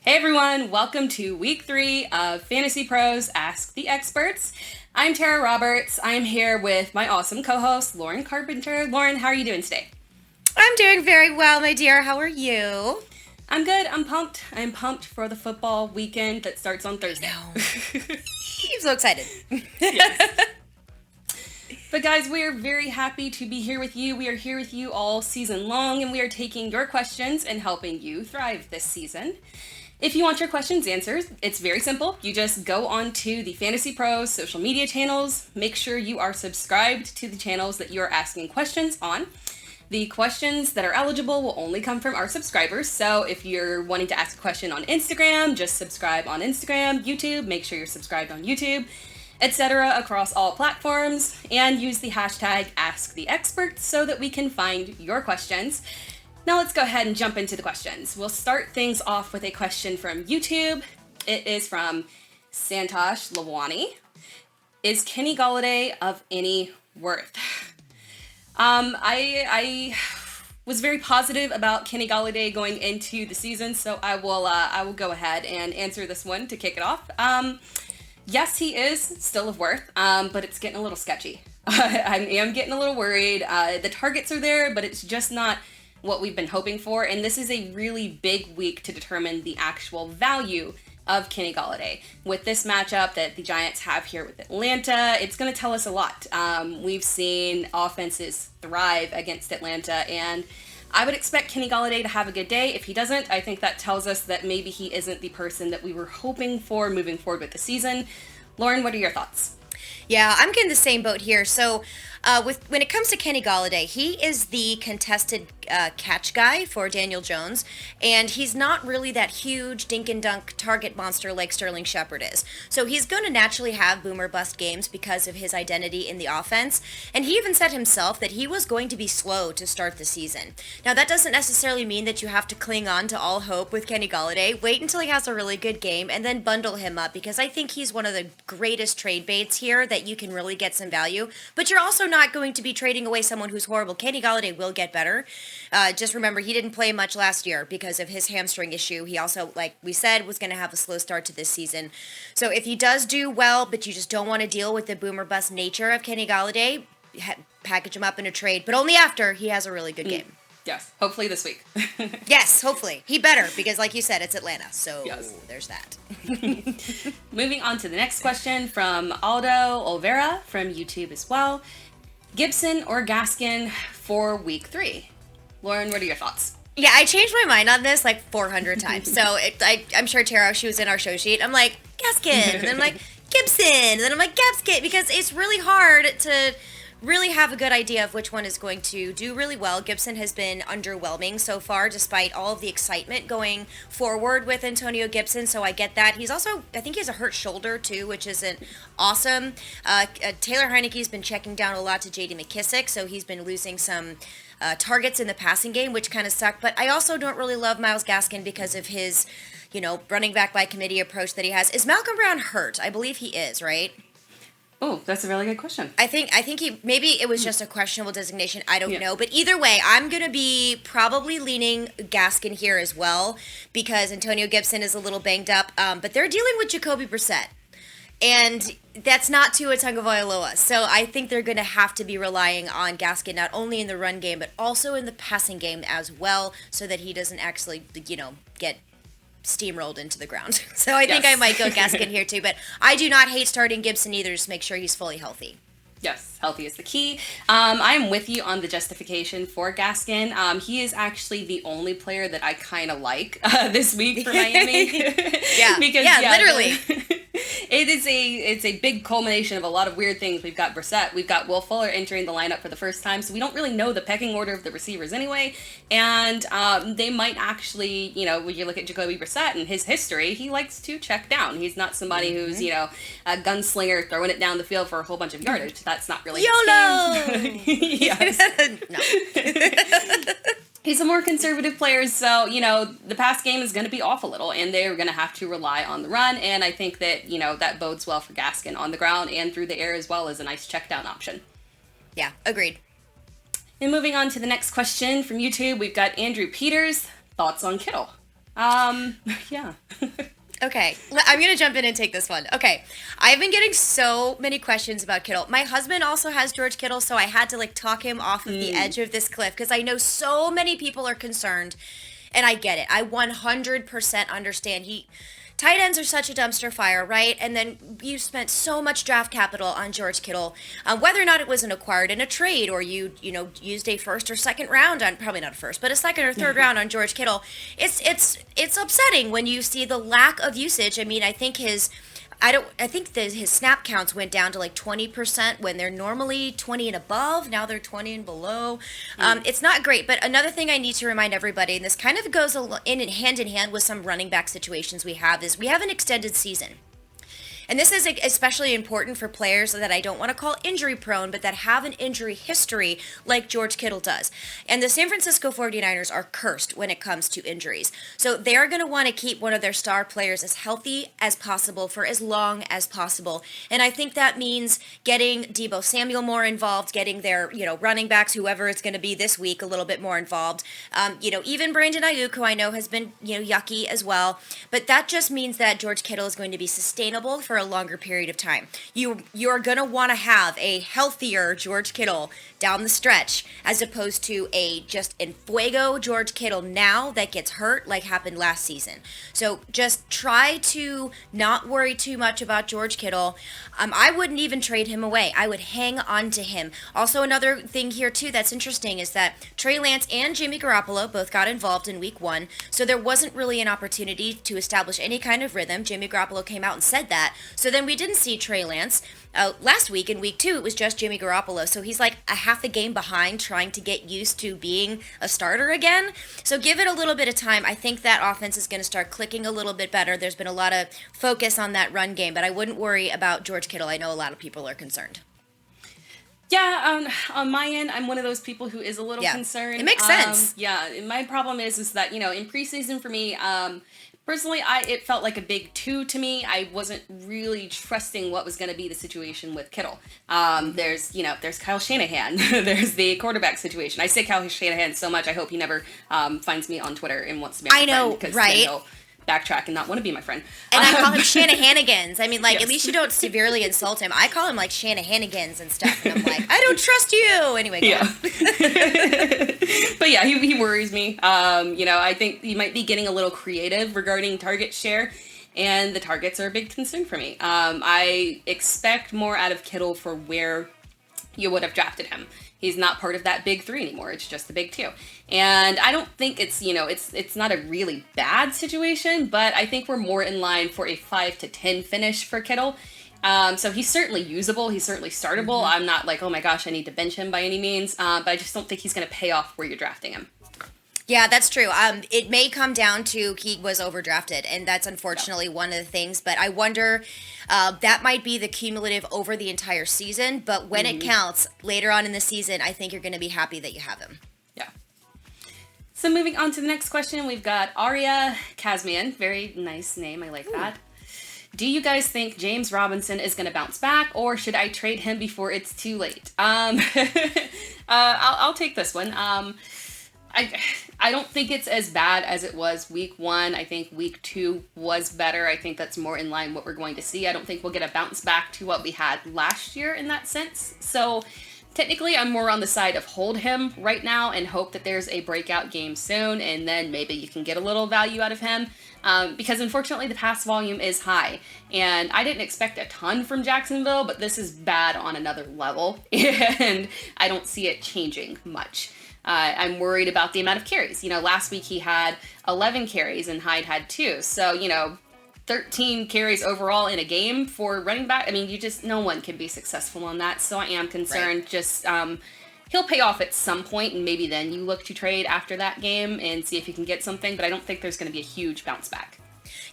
Hey everyone, welcome to week 3 of Fantasy Pros Ask the Experts. I'm Tara Roberts. I'm here with my awesome co-host, Lauren Carpenter. Lauren, how are you doing today? I'm doing very well, my dear. How are you? I'm good. I'm pumped. I'm pumped for the football weekend that starts on Thursday. I'm so excited. Yes. But guys, we are very happy to be here with you. We are here with you all season long, and we are taking your questions and helping you thrive this season. If you want your questions answered, it's very simple. You just go on to the Fantasy Pros social media channels. Make sure you are subscribed to the channels that you are asking questions on. The questions that are eligible will only come from our subscribers. So if you're wanting to ask a question on Instagram, just subscribe on Instagram, YouTube, make sure you're subscribed on YouTube, etc. across all platforms, and use the hashtag AskTheExperts so that we can find your questions. Now let's go ahead and jump into the questions. We'll start things off with a question from YouTube. It is from Santosh Lawani. Is Kenny Golladay of any worth? I was very positive about Kenny Golladay going into the season, so I will go ahead and answer this one to kick it off. Yes, he is still of worth, but it's getting a little sketchy. I am getting a little worried. The targets are there, but it's just not what we've been hoping for, and this is a really big week to determine the actual value of Kenny Golladay. With this matchup that the Giants have here with Atlanta, it's going to tell us a lot. We've seen offenses thrive against Atlanta, and I would expect Kenny Golladay to have a good day. If he doesn't, I think that tells us that maybe he isn't the person that we were hoping for moving forward with the season. Lauren, what are your thoughts? Yeah, I'm getting the same boat here. So when it comes to Kenny Golladay, he is the contested catch guy for Daniel Jones, and he's not really that huge dink and dunk target monster like Sterling Shepard is. So he's going to naturally have boomer bust games because of his identity in the offense, and he even said himself that he was going to be slow to start the season. Now that doesn't necessarily mean that you have to cling on to all hope with Kenny Golladay. Wait until he has a really good game and then bundle him up, because I think he's one of the greatest trade baits here that you can really get some value, but you're also not going to be trading away someone who's horrible. Kenny Golladay will get better. Just remember, he didn't play much last year because of his hamstring issue. He also, like we said, was going to have a slow start to this season. So if he does do well, but you just don't want to deal with the boomer bust nature of Kenny Golladay, package him up in a trade, but only after he has a really good game. Yes, hopefully this week. Yes, hopefully. He better, because like you said, it's Atlanta, so yes. There's that. Moving on to the next question from Aldo Olvera from YouTube as well. Gibson or Gaskin for week 3? Lauren, what are your thoughts? Yeah, I changed my mind on this like 400 times. So I'm sure Tara, she was in our show sheet. I'm like, Gaskin. And then I'm like, Gibson. And then I'm like, Gaskin. Because it's really hard to really have a good idea of which one is going to do really well. Gibson has been underwhelming so far, despite all of the excitement going forward with Antonio Gibson, so I get that. He's also, I think he has a hurt shoulder too, which isn't awesome. Taylor Heineke's been checking down a lot to J.D. McKissick, so he's been losing some targets in the passing game, which kind of sucked. But I also don't really love Myles Gaskin because of his, running back by committee approach that he has. Is Malcolm Brown hurt? I believe he is, right? Oh, that's a really good question. I think he, maybe it was just a questionable designation. I don't know. But either way, I'm going to be probably leaning Gaskin here as well, because Antonio Gibson is a little banged up. But they're dealing with Jacoby Brissett. And that's not Tua Tagovailoa. So I think they're going to have to be relying on Gaskin not only in the run game, but also in the passing game as well, so that he doesn't actually, get steamrolled into the ground. So I think I might go Gaskin here too, but I do not hate starting Gibson either. Just make sure he's fully healthy. Yes, healthy is the key. I'm with you on the justification for Gaskin. He is actually the only player that I kind of like this week for Miami. Literally. It's a big culmination of a lot of weird things. We've got Brissett, we've got Will Fuller entering the lineup for the first time, so we don't really know the pecking order of the receivers anyway. And they might actually, when you look at Jacoby Brissett and his history, he likes to check down. He's not somebody who's, a gunslinger throwing it down the field for a whole bunch of yardage. That's not really YOLO! Yes. No. He's a more conservative player, so, the pass game is going to be off a little, and they're going to have to rely on the run, and I think that, that bodes well for Gaskin on the ground and through the air as well as a nice check down option. Yeah, agreed. And moving on to the next question from YouTube, we've got Andrew Peters. Thoughts on Kittle? Yeah. Okay, I'm going to jump in and take this one. Okay, I've been getting so many questions about Kittle. My husband also has George Kittle, so I had to talk him off of the edge of this cliff because I know so many people are concerned, and I get it. I 100% understand. Tight ends are such a dumpster fire, right? And then you spent so much draft capital on George Kittle, whether or not it was acquired in a trade or you used a first or second round on, probably not a first, but a second or third round on George Kittle. It's upsetting when you see the lack of usage. I mean, I think his snap counts went down to 20% when they're normally 20 and above. Now they're 20 and below. It's not great. But another thing I need to remind everybody, and this kind of goes hand in hand with some running back situations we have, is we have an extended season. And this is especially important for players that I don't want to call injury prone, but that have an injury history like George Kittle does. And the San Francisco 49ers are cursed when it comes to injuries. So they are going to want to keep one of their star players as healthy as possible for as long as possible. And I think that means getting Deebo Samuel more involved, getting their, running backs, whoever it's going to be this week, a little bit more involved. Even Brandon Ayuk, who I know has been, yucky as well. But that just means that George Kittle is going to be sustainable for a longer period of time. You're going to want to have a healthier George Kittle down the stretch as opposed to a just en fuego George Kittle now that gets hurt like happened last season. So just try to not worry too much about George Kittle. I wouldn't even trade him away. I would hang on to him. Also, another thing here too that's interesting is that Trey Lance and Jimmy Garoppolo both got involved in week 1, so there wasn't really an opportunity to establish any kind of rhythm. Jimmy Garoppolo came out and said that. So then we didn't see Trey Lance. Last week in week 2, it was just Jimmy Garoppolo. So he's like a half a game behind trying to get used to being a starter again. So give it a little bit of time. I think that offense is going to start clicking a little bit better. There's been a lot of focus on that run game, but I wouldn't worry about George Kittle. I know a lot of people are concerned. Yeah, on my end, I'm one of those people who is a little concerned. It makes sense. Yeah, my problem is that, in preseason for me, personally, it felt like a big 2 to me. I wasn't really trusting what was going to be the situation with Kittle. There's Kyle Shanahan. There's the quarterback situation. I say Kyle Shanahan so much, I hope he never finds me on Twitter and wants to be my friend. I know, right? Then he'll backtrack and not want to be my friend. And I call him Shanahanigans. I mean, yes. At least you don't severely insult him. I call him Shanahanigans and stuff. And I'm like, I don't trust you. Anyway, go on. But yeah, he worries me. I think he might be getting a little creative regarding target share. And the targets are a big concern for me. I expect more out of Kittle for where you would have drafted him. He's not part of that big 3 anymore. It's just the big 2. And I don't think it's, it's not a really bad situation, but I think we're more in line for a 5 to 10 finish for Kittle. So he's certainly usable. He's certainly startable. I'm not like, oh my gosh, I need to bench him by any means. But I just don't think he's going to pay off where you're drafting him. Yeah, that's true. It may come down to he was overdrafted, and that's unfortunately one of the things. But I wonder, that might be the cumulative over the entire season. But when it counts later on in the season, I think you're going to be happy that you have him. Yeah. So moving on to the next question, we've got Aria Kazmian. Very nice name. I like that. Do you guys think James Robinson is going to bounce back, or should I trade him before it's too late? I'll take this one. I don't think it's as bad as it was week 1. I think week 2 was better. I think that's more in line what we're going to see. I don't think we'll get a bounce back to what we had last year in that sense. So technically, I'm more on the side of hold him right now and hope that there's a breakout game soon, and then maybe you can get a little value out of him. Because unfortunately, the pass volume is high. And I didn't expect a ton from Jacksonville, but this is bad on another level. And I don't see it changing much. I'm worried about the amount of carries. Last week he had 11 carries and Hyde had 2. So, 13 carries overall in a game for running back. I mean, no one can be successful on that. So I am concerned. Right. Just, he'll pay off at some point, and maybe then you look to trade after that game and see if you can get something. But I don't think there's going to be a huge bounce back.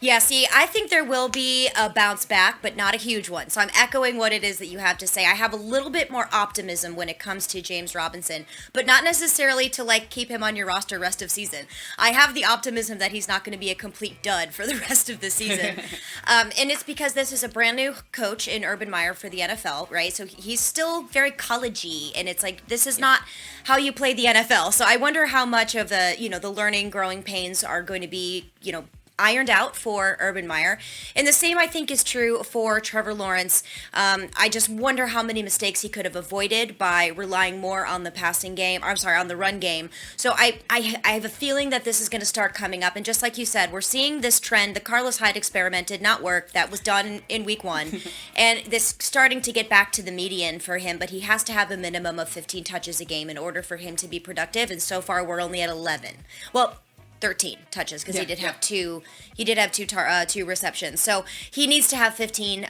Yeah, see, I think there will be a bounce back, but not a huge one. So I'm echoing what it is that you have to say. I have a little bit more optimism when it comes to James Robinson, but not necessarily to like keep him on your roster rest of season. I have the optimism that he's not going to be a complete dud for the rest of the season. And it's because this is a brand new coach in Urban Meyer for the NFL, right? So he's still very collegey, and it's like, this is not how you play the NFL. So I wonder how much of the, the learning, growing pains are going to be, ironed out for Urban Meyer. And the same, I think, is true for Trevor Lawrence. I just wonder how many mistakes he could have avoided by relying more on the passing game. On the run game. So I have a feeling that this is going to start coming up. And just like you said, we're seeing this trend. The Carlos Hyde experiment did not work. That was done in week 1. And this starting to get back to the median for him. But he has to have a minimum of 15 touches a game in order for him to be productive. And so far, we're only at 11. Well, 13 touches because he did have two receptions, so he needs to have 15.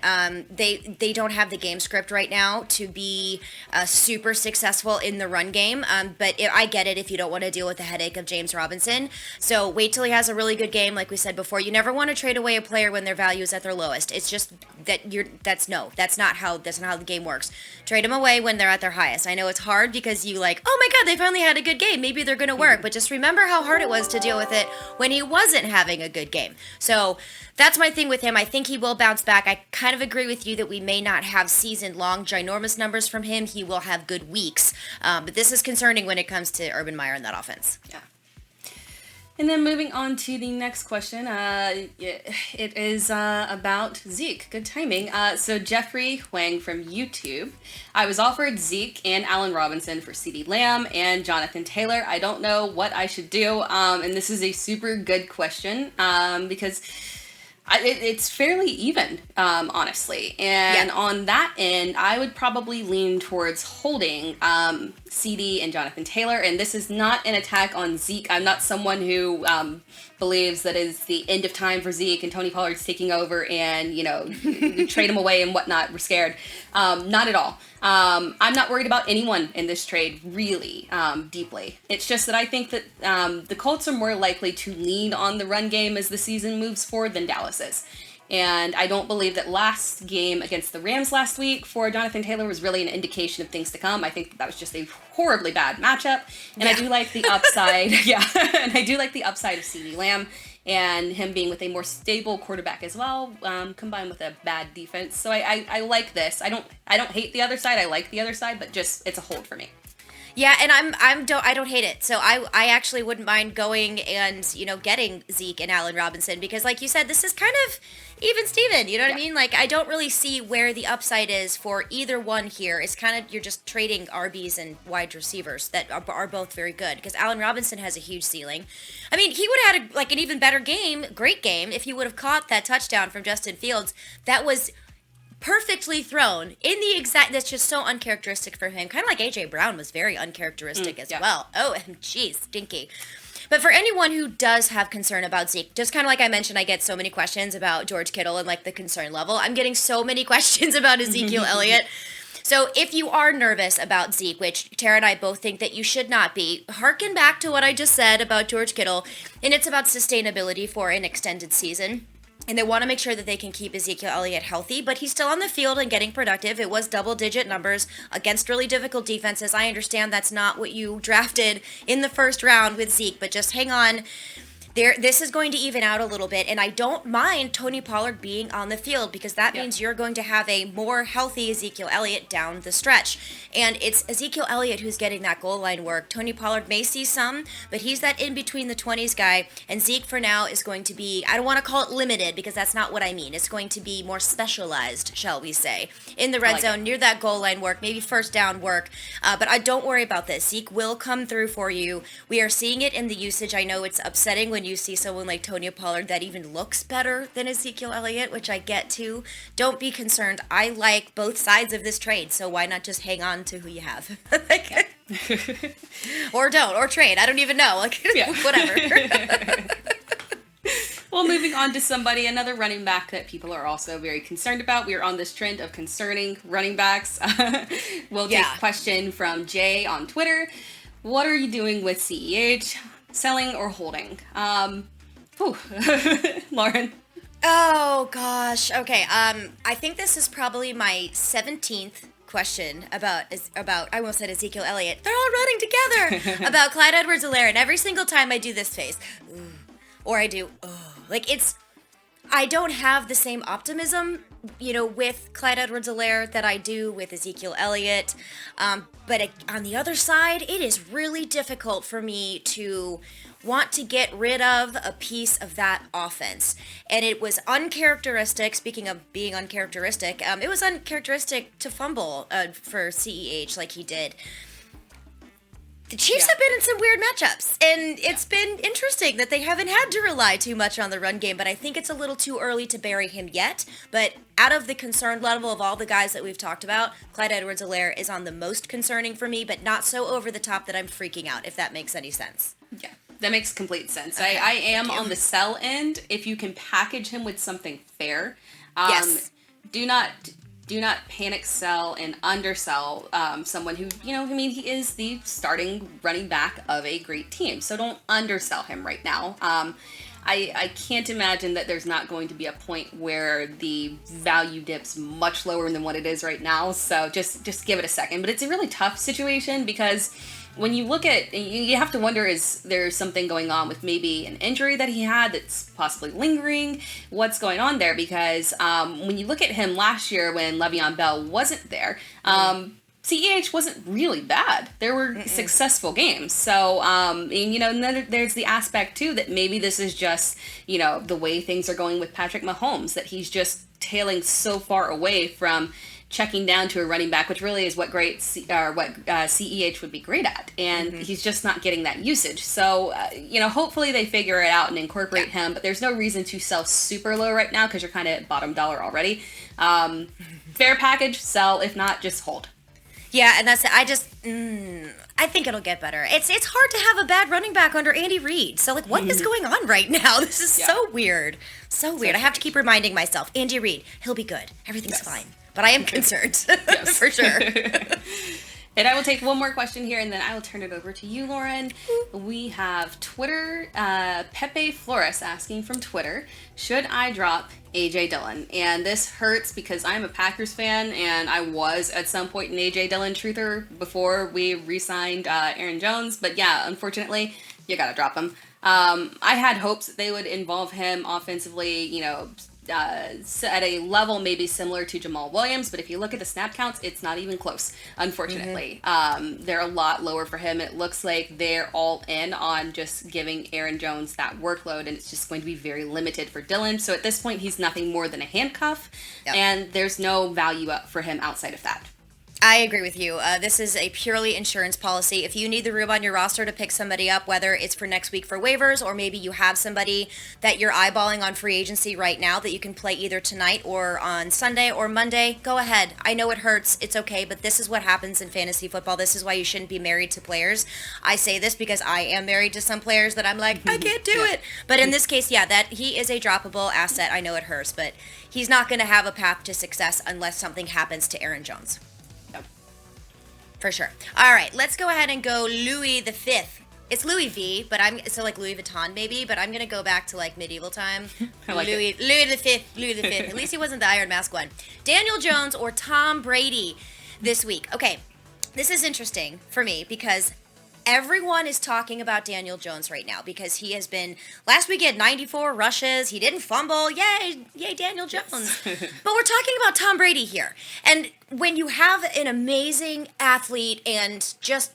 They don't have the game script right now to be super successful in the run game, but I get it if you don't want to deal with the headache of James Robinson. So wait till he has a really good game. Like we said before, you never want to trade away a player when their value is at their lowest. It's just that that's not how the game works. Trade them away when they're at their highest. I know it's hard because you like, oh my god, they finally had a good game, maybe they're gonna work, but just remember how hard it was to deal with it when he wasn't having a good game. So that's my thing with him. I think he will bounce back. I kind of agree with you that we may not have season-long ginormous numbers from him. He will have good weeks. But this is concerning when it comes to Urban Meyer and that offense. Yeah. And then moving on to the next question, it is about Zeke. Good timing. So Jeffrey Huang from YouTube. I was offered Zeke and Allen Robinson for CeeDee Lamb and Jonathan Taylor. I don't know what I should do. And this is a super good question because it's fairly even, honestly. And on that end, I would probably lean towards holding CD and Jonathan Taylor. And this is not an attack on Zeke. I'm not someone who believes that is the end of time for Zeke and Tony Pollard's taking over and, we trade him away and whatnot. We're scared. Not at all. I'm not worried about anyone in this trade, really, deeply. It's just that I think that the Colts are more likely to lean on the run game as the season moves forward than Dallas is. And I don't believe that last game against the Rams last week for Jonathan Taylor was really an indication of things to come. I think that was just a horribly bad matchup. And I do like the upside. And I do like the upside of CeeDee Lamb and him being with a more stable quarterback as well, combined with a bad defense. So I like this. I don't hate the other side. I like the other side, but just it's a hold for me. Yeah, and I don't hate it. So I actually wouldn't mind going and getting Zeke and Allen Robinson because, like you said, this is kind of even Steven. You know what I mean? Like I don't really see where the upside is for either one here. It's kind of you're just trading RBs and wide receivers that are both very good because Allen Robinson has a huge ceiling. I mean, he would have had an even better game, great game, if he would have caught that touchdown from Justin Fields. That was perfectly thrown in the exact, that's just so uncharacteristic for him. Kind of like AJ Brown was very uncharacteristic as well. Oh, geez, stinky. But for anyone who does have concern about Zeke, just kind of like I mentioned, I get so many questions about George Kittle and the concern level. I'm getting so many questions about Ezekiel Elliott. So if you are nervous about Zeke, which Tara and I both think that you should not be, hearken back to what I just said about George Kittle, and it's about sustainability for an extended season. And they want to make sure that they can keep Ezekiel Elliott healthy, but he's still on the field and getting productive. It was double-digit numbers against really difficult defenses. I understand that's not what you drafted in the first round with Zeke, but just hang on. This is going to even out a little bit, and I don't mind Tony Pollard being on the field because that means you're going to have a more healthy Ezekiel Elliott down the stretch. And it's Ezekiel Elliott who's getting that goal line work. Tony Pollard may see some, but he's that in-between-the-20s guy, and Zeke for now is going to be, I don't want to call it limited because that's not what I mean. It's going to be more specialized, shall we say, in the red zone, near that goal line work, maybe first down work. But I don't worry about this. Zeke will come through for you. We are seeing it in the usage. I know it's upsetting when you see someone like Tony Pollard that even looks better than Ezekiel Elliott, which I get to. Don't be concerned. I like both sides of this trade, so why not just hang on to who you have? Or don't, or trade. I don't even know. Whatever. Well, moving on to another running back that people are also very concerned about. We are on this trend of concerning running backs. We'll take a question from Jay on Twitter. What are you doing with CEH? Selling or holding? Whew. Lauren. Oh gosh. Okay. I think this is probably my 17th question about I almost said Ezekiel Elliott. They're all running together about Clyde Edwards-Helaire, and every single time I do this face, or I do, like I don't have the same optimism, with Clyde Edwards-Helaire that I do with Ezekiel Elliott. But on the other side, it is really difficult for me to want to get rid of a piece of that offense. And it was uncharacteristic, speaking of being uncharacteristic, it was uncharacteristic to fumble for CEH like he did. The Chiefs have been in some weird matchups, and it's been interesting that they haven't had to rely too much on the run game, but I think it's a little too early to bury him yet. But out of the concern level of all the guys that we've talked about, Clyde Edwards-Helaire is on the most concerning for me, but not so over the top that I'm freaking out, if that makes any sense. Yeah, that makes complete sense. Okay, I am on the sell end. If you can package him with something fair, Yes. do not panic sell and undersell someone who, he is the starting running back of a great team. So don't undersell him right now. I can't imagine that there's not going to be a point where the value dips much lower than what it is right now. So just give it a second. But it's a really tough situation because when you look at, you have to wonder, is there something going on with maybe an injury that he had that's possibly lingering? What's going on there? Because when you look at him last year when Le'Veon Bell wasn't there, CEH wasn't really bad. There were successful games. So, and then there's the aspect, too, that maybe this is just, the way things are going with Patrick Mahomes, that he's just tailing so far away from checking down to a running back, which really is what CEH would be great at. And he's just not getting that usage. So, hopefully they figure it out and incorporate him. But there's no reason to sell super low right now because you're kind of at bottom dollar already. Fair package, sell. If not, just hold. Yeah, and that's it. I think it'll get better. It's hard to have a bad running back under Andy Reid. So, what is going on right now? This is so weird. So weird. I have to keep reminding myself, Andy Reid, he'll be good. Everything's fine. But I am concerned, for sure. And I will take one more question here, and then I will turn it over to you, Lauren. We have Twitter, Pepe Flores asking from Twitter, should I drop AJ Dillon? And this hurts because I'm a Packers fan, and I was at some point an AJ Dillon truther before we re-signed Aaron Jones. But yeah, unfortunately, you gotta drop him. I had hopes that they would involve him offensively, at a level maybe similar to Jamal Williams, but if you look at the snap counts, it's not even close, unfortunately. They're a lot lower for him. It looks like they're all in on just giving Aaron Jones that workload, and it's just going to be very limited for Dillon. So at this point, he's nothing more than a handcuff, and there's no value up for him outside of that. I agree with you. This is a purely insurance policy. If you need the room on your roster to pick somebody up, whether it's for next week for waivers or maybe you have somebody that you're eyeballing on free agency right now that you can play either tonight or on Sunday or Monday, go ahead. I know it hurts. It's okay, but this is what happens in fantasy football. This is why you shouldn't be married to players. I say this because I am married to some players that I'm like, I can't do it. But in this case, that he is a droppable asset. I know it hurts, but he's not going to have a path to success unless something happens to Aaron Jones. For sure. All right, let's go ahead and go Louis the Fifth. It's Louis V, but like Louis Vuitton maybe, but I'm gonna go back to like medieval time. Louis the Fifth. At least he wasn't the Iron Mask one. Daniel Jones or Tom Brady this week. Okay, this is interesting for me because everyone is talking about Daniel Jones right now because he has been, last week he had 94 rushes, he didn't fumble, yay Daniel Jones. But we're talking about Tom Brady here. And when you have an amazing athlete and just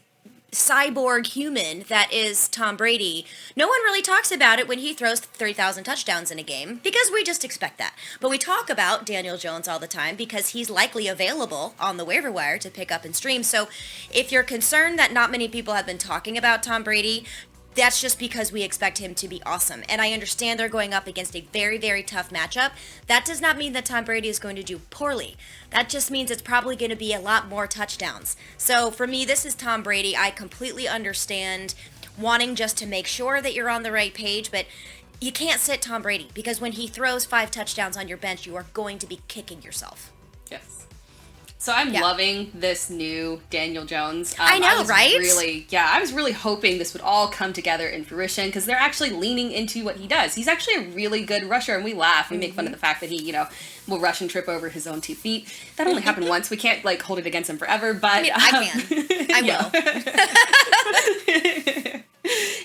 cyborg human that is Tom Brady, no one really talks about it when he throws 3,000 touchdowns in a game because we just expect that. But we talk about Daniel Jones all the time because he's likely available on the waiver wire to pick up and stream. So if you're concerned that not many people have been talking about Tom Brady, that's just because we expect him to be awesome. And I understand they're going up against a very, very tough matchup. That does not mean that Tom Brady is going to do poorly. That just means it's probably going to be a lot more touchdowns. So for me, this is Tom Brady. I completely understand wanting just to make sure that you're on the right page, but you can't sit Tom Brady because when he throws 5 touchdowns on your bench, you are going to be kicking yourself. Yes. So I'm loving this new Daniel Jones. I know, right? I was really hoping this would all come together in fruition because they're actually leaning into what he does. He's actually a really good rusher, and we laugh. We make fun of the fact that he, will rush and trip over his own 2 feet. That only happened once. We can't, hold it against him forever, but... I mean, I can. I will.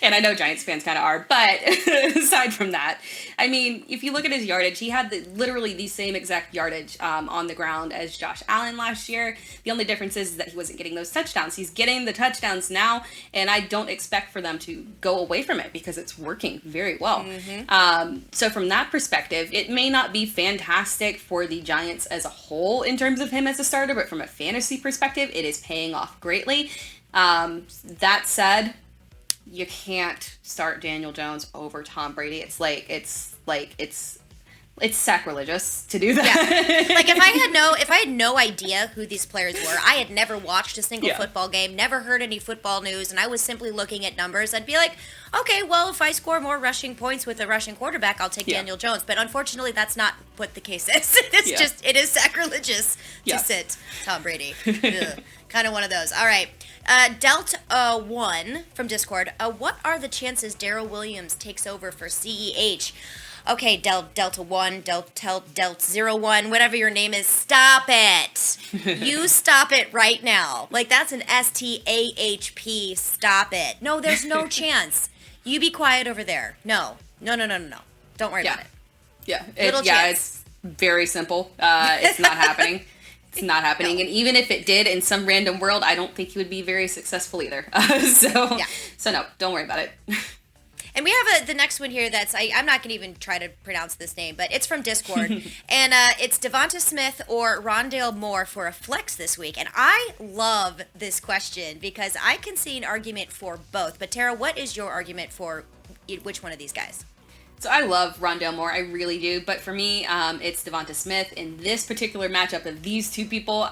And I know Giants fans kind of are, but aside from that, I mean, if you look at his yardage, he had literally the same exact yardage on the ground as Josh Allen last year. The only difference is that he wasn't getting those touchdowns. He's getting the touchdowns now, and I don't expect for them to go away from it because it's working very well. So from that perspective, it may not be fantastic for the Giants as a whole in terms of him as a starter, but from a fantasy perspective, it is paying off greatly. That said, you can't start Daniel Jones over Tom Brady. It's sacrilegious to do that. Yeah. If I had no idea who these players were, I had never watched a single football game, never heard any football news, and I was simply looking at numbers, I'd be like, okay, well, if I score more rushing points with a rushing quarterback, I'll take Daniel Jones. But unfortunately, that's not what the case is. It is sacrilegious to sit Tom Brady. Kind of one of those. All right. Delta1 from Discord. What are the chances Darrel Williams takes over for CEH? Okay, Delta 1, Delta 01, whatever your name is, stop it. You stop it right now. That's an STAHP. Stop it. No, there's no chance. You be quiet over there. No. Don't worry about it. Yeah. It's very simple. It's not happening. It's not happening. No. And even if it did in some random world, I don't think he would be very successful either. So no, don't worry about it. And we have the next one here that's, I'm not going to even try to pronounce this name, but it's from Discord. And it's Devonta Smith or Rondale Moore for a flex this week. And I love this question because I can see an argument for both. But Tara, what is your argument for which one of these guys? So I love Rondale Moore, I really do. But for me, it's Devonta Smith in this particular matchup of these two people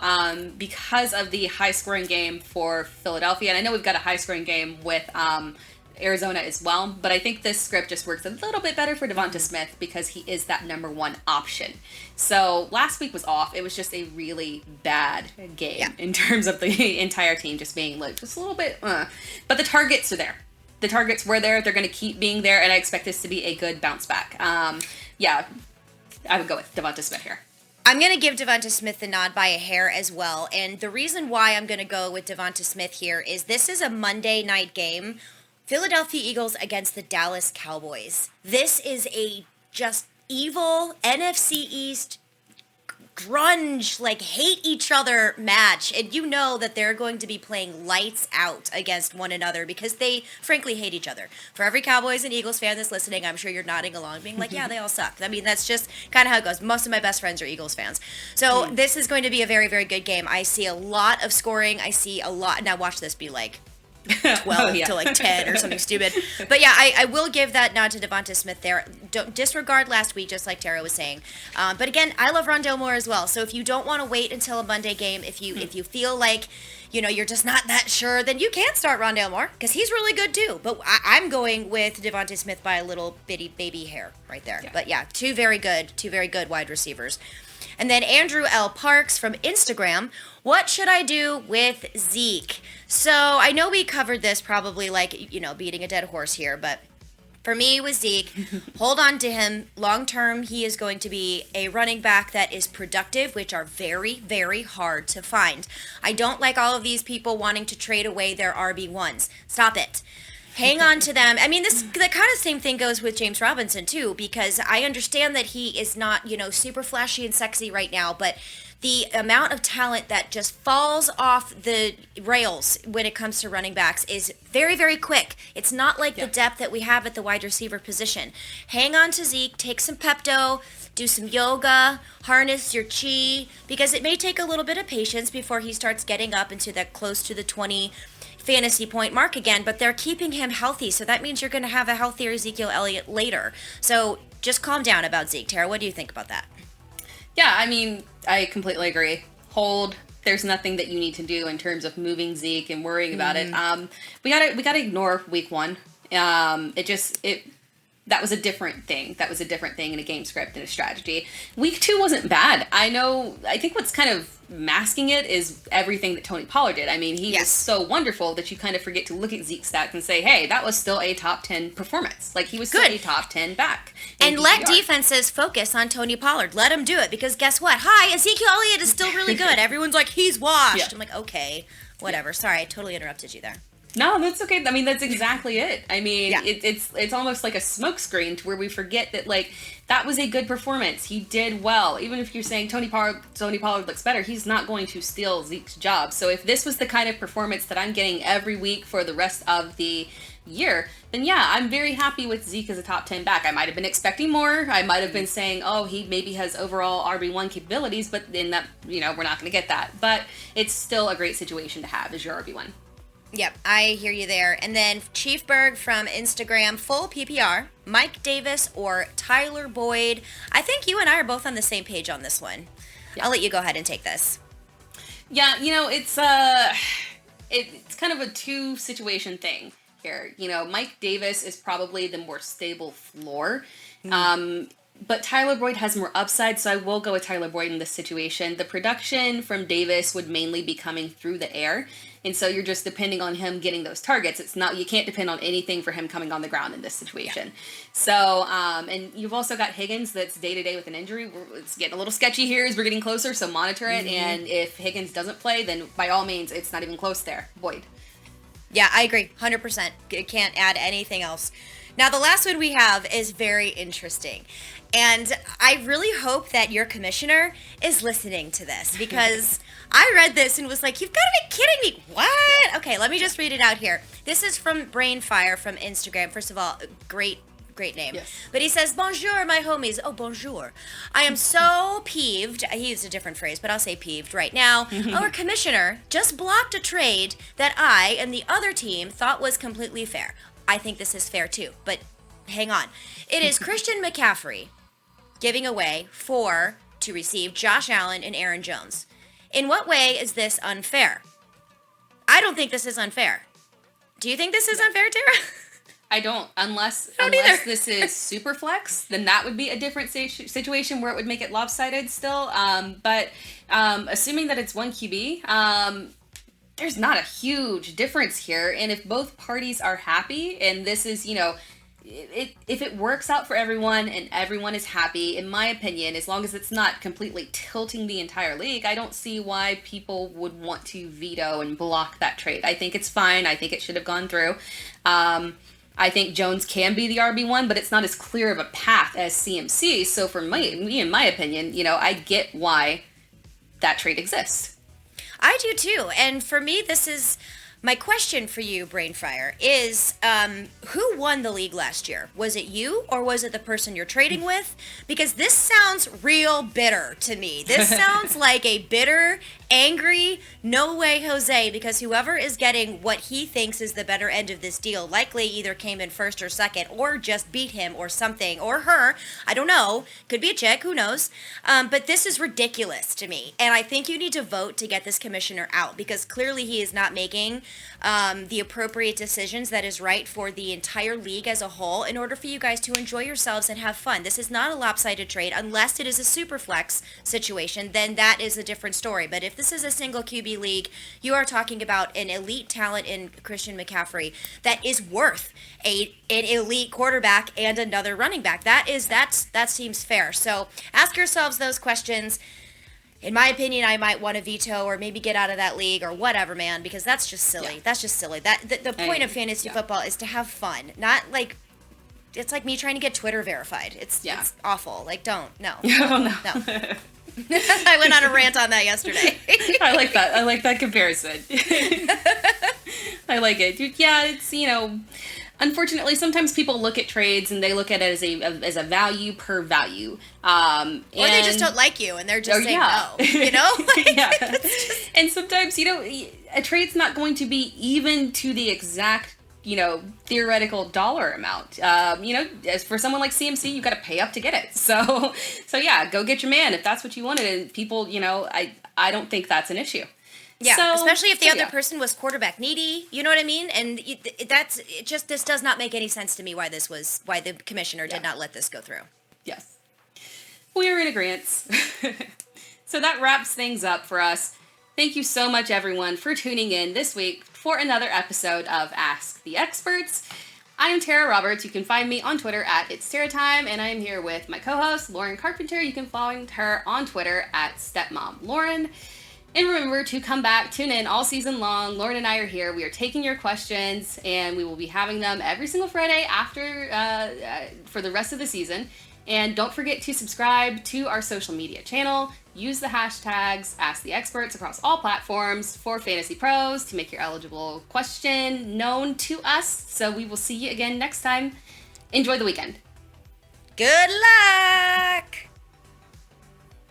because of the high-scoring game for Philadelphia. And I know we've got a high-scoring game with Arizona as well, but I think this script just works a little bit better for Devonta Smith because he is that number one option. So last week was off. It was just a really bad game in terms of the entire team just being just a little bit, but the targets are there. The targets were there. They're going to keep being there, and I expect this to be a good bounce back. I would go with Devonta Smith here. I'm going to give Devonta Smith the nod by a hair as well, and the reason why I'm going to go with Devonta Smith here is this is a Monday night game. Philadelphia Eagles against the Dallas Cowboys. This is a just evil NFC East grunge, hate each other match. And you know that they're going to be playing lights out against one another because they frankly hate each other. For every Cowboys and Eagles fan that's listening, I'm sure you're nodding along being yeah, they all suck. I mean, that's just kind of how it goes. Most of my best friends are Eagles fans. So this is going to be a very, very good game. I see a lot of scoring. I see a lot. Now watch this be 12 to 10 or something stupid. But yeah, I will give that nod to Devonta Smith there. Don't disregard last week, just like Tara was saying. But again, I love Rondale Moore as well. So if you don't want to wait until a Monday game, if you feel like you're just not that sure, then you can start Rondale Moore because he's really good too. But I'm going with Devonta Smith by a little bitty baby hair right there. Yeah. But yeah, two very good wide receivers. And then Andrew L. Parks from Instagram, what should I do with Zeke? So I know we covered this probably beating a dead horse here, but for me with Zeke, hold on to him. Long term, he is going to be a running back that is productive, which are very, very hard to find. I don't like all of these people wanting to trade away their RB1s. Stop it. Hang on to them. I mean, the kind of same thing goes with James Robinson, too, because I understand that he is not, super flashy and sexy right now, but the amount of talent that just falls off the rails when it comes to running backs is very, very quick. It's not like the depth that we have at the wide receiver position. Hang on to Zeke, take some Pepto, do some yoga, harness your chi, because it may take a little bit of patience before he starts getting up into that close to the 20 fantasy point mark again, but they're keeping him healthy, so that means you're going to have a healthier Ezekiel Elliott later. So just calm down about Zeke. Tara, what do you think about that? Yeah, I mean, I completely agree. Hold. There's nothing that you need to do in terms of moving Zeke and worrying about it. We gotta ignore week one. that was a different thing. That was a different thing in a game script and a strategy. Week 2 wasn't bad. I think what's kind of masking it is everything that Tony Pollard did. I mean, he was so wonderful that you kind of forget to look at Zeke's stats and say, hey, that was still a top 10 performance. Like, he was still a top 10 back. And let defenses focus on Tony Pollard. Let him do it, because guess what? Hi, Ezekiel Elliott is still really good. Everyone's like, he's washed. Yeah. I'm like, okay, whatever. Sorry, I totally interrupted you there. No, that's okay. I mean, that's exactly it. I mean, it's almost like a smokescreen to where we forget that, like, that was a good performance. He did well. Even if you're saying Tony Pollard looks better, he's not going to steal Zeke's job. So if this was the kind of performance that I'm getting every week for the rest of the year, then yeah, I'm very happy with Zeke as a top 10 back. I might have been expecting more. I might have been saying, oh, he maybe has overall RB1 capabilities, but in that, we're not going to get that. But it's still a great situation to have as your RB1. Yep, I hear you there. And then Chief Berg from Instagram, full PPR, Mike Davis or Tyler Boyd. I think you and I are both on the same page on this one. Yeah. I'll let you go ahead and take this. Yeah, it's kind of a two situation thing here. Mike Davis is probably the more stable floor. But Tyler Boyd has more upside, so I will go with Tyler Boyd in this situation. The production from Davis would mainly be coming through the air, and so you're just depending on him getting those targets. You can't depend on anything for him coming on the ground in this situation. Yeah. So, and you've also got Higgins that's day-to-day with an injury. It's getting a little sketchy here as we're getting closer, so monitor it, and if Higgins doesn't play, then by all means, it's not even close there. Boyd. Yeah, I agree, 100%. Can't add anything else. Now, the last one we have is very interesting. And I really hope that your commissioner is listening to this, because I read this and was like, you've got to be kidding me. What? Okay, let me just read it out here. This is from Brainfire from Instagram. First of all, great name. Yes. But he says, bonjour, my homies. Oh, bonjour. I am so peeved. He used a different phrase, but I'll say peeved right now. Our commissioner just blocked a trade that I and the other team thought was completely fair. I think this is fair too, but hang on. It is Christian McCaffrey giving away 4 to receive Josh Allen and Aaron Jones. In what way is this unfair? I don't think this is unfair. Do you think this is unfair, Tara? I don't. Unless this is super flex, then that would be a different situation where it would make it lopsided still. But assuming that it's one QB, there's not a huge difference here. And if both parties are happy, and this is, if it works out for everyone and everyone is happy, in my opinion, as long as it's not completely tilting the entire league, I don't see why people would want to veto and block that trade. I think it's fine. I think it should have gone through. I think Jones can be the RB1, but it's not as clear of a path as CMC. So for me, in my opinion, I get why that trade exists. I do too. And for me, this is my question for you, Brainfire, is who won the league last year? Was it you, or was it the person you're trading with? Because this sounds real bitter to me. This sounds like a bitter, angry, no way Jose, because whoever is getting what he thinks is the better end of this deal likely either came in first or second, or just beat him or something, or her. I don't know. Could be a chick. Who knows? But this is ridiculous to me. And I think you need to vote to get this commissioner out, because clearly he is not making the appropriate decisions that is right for the entire league as a whole in order for you guys to enjoy yourselves and have fun. This is not a lopsided trade. Unless it is a super flex situation, then that is a different story. But if this is a single QB league, you are talking about an elite talent in Christian McCaffrey that is worth an elite quarterback and another running back. That seems fair. So ask yourselves those questions. In my opinion, I might want to veto or maybe get out of that league or whatever, man, because that's just silly. Yeah. That's just silly. The point of fantasy football is to have fun, not like it's like me trying to get Twitter verified. It's awful. Like, no. No. I went on a rant on that yesterday. I like that. I like that comparison. I like it. Yeah, it's, unfortunately, sometimes people look at trades and they look at it as a value per value. Or they just don't like you and they're just saying no, And sometimes, a trade's not going to be even to the exact, theoretical dollar amount. As for someone like CMC, you got to pay up to get it. So yeah, go get your man if that's what you wanted. And people, I don't think that's an issue. Yeah, So, especially if the other yeah. person was quarterback needy, you know what I mean? And this does not make any sense to me why the commissioner did not let this go through. Yes. We are in agreement. So that wraps things up for us. Thank you so much, everyone, for tuning in this week for another episode of Ask the Experts. I am Tara Roberts. You can find me on Twitter at It's Tara Time, and I am here with my co-host, Lauren Carpenter. You can find her on Twitter at StepmomLauren. And remember to come back, tune in all season long. Lauren and I are here. We are taking your questions, and we will be having them every single Friday for the rest of the season. And don't forget to subscribe to our social media channel. Use the hashtags AskTheExperts across all platforms for Fantasy Pros to make your eligible question known to us. So we will see you again next time. Enjoy the weekend. Good luck!